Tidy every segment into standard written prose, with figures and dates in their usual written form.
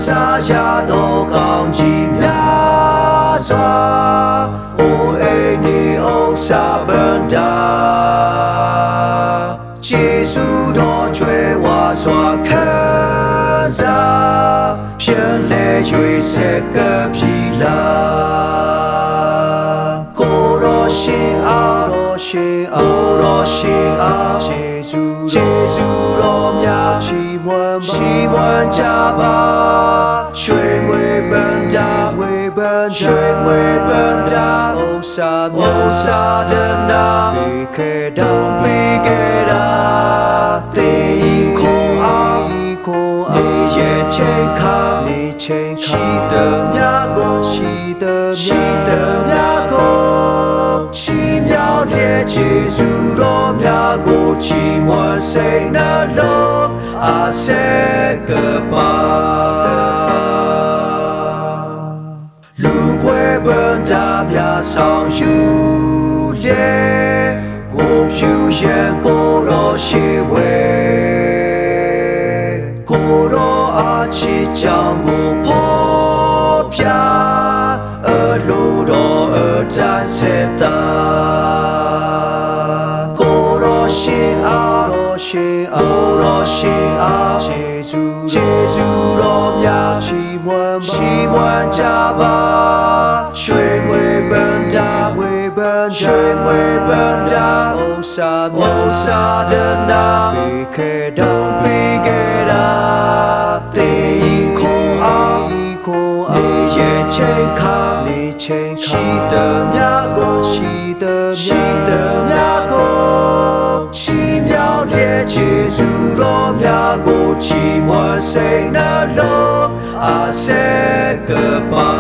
စားရသောကောင်းကြီးများစွာအိုအိနေဥစ္စာပန္တာကျေးဇူးတော်ကြွယ်ဝစွာခံစားပြန်လဲ၍ဆက်ကပ်ပြီလားကိုတော်ရှင်အားကိုတော်ရှင်အားကျေးဇူးတော်များချီးမွမ်းကြပါရွှေငွေပန္တာဥစ္စာဒနာပေးခဲ့တာတင်ခုံအောင်ရဲ့ချိန်ခါရှိသည်များကိုချီးမြှောက်တဲ့ကျေးဇူးတော်များကိုချီးမွမ်းစိတ်နှလုံးအားဆက်ကပ်ပါလူပွဲပန်းတာများဆောင်ယူလေကိုဖြူရန်ကိုတော်ရှိဝဲကိုတော်အားချစ်ကြောင်းကိုဖော်ပြအလိုတော်အတိုင်းဆက်တာကိုတော်ရှင်အားကျေးဇူးတော်များချီးမွမ်းကြပါရွှေငွေပန္တာဥစ္စာဒနာပေးခဲ့တာတင်ခုံအောင်ရဲ့ချိန်ခါရှိသည်များကိုချီးမြှောက်တဲ့ကျေးဇူးတော်များကိုချီးမွမ်းစိတ်နှလုံးအားဆက်ကပ်ပါ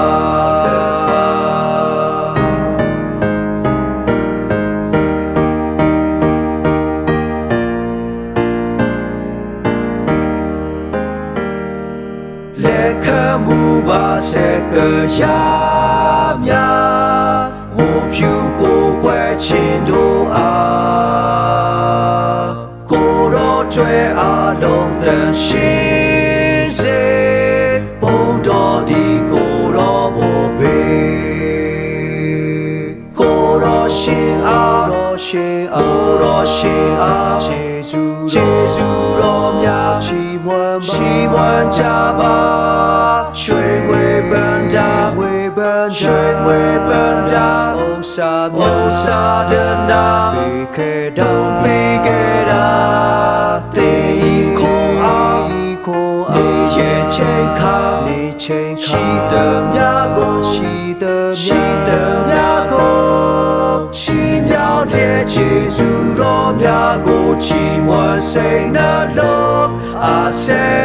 လက်ခံမှုပါဆက်ကရများဟိုဖြူကိုွယ်ချင်းတို့အားကိုတော်တွေအားလုံးတန်ရှင်းစေဘုံတော်ဒီကိုတော်ဘို့ပေကိုတော်ရှင်အားကျေးဇူးတော်များချီးမွမ်းကြပါရွှေငွေပန္တာဥစ္စာဒနာပေးခဲ့တာတင်ခုံအောင်ရဲ့ချိန်ခါရှိသည်များကိုချီးမြှောက်တဲ့ကျေးဇူးတော်များကိုချီးမွမ်းစိတ်နှလုံးအားဆက်က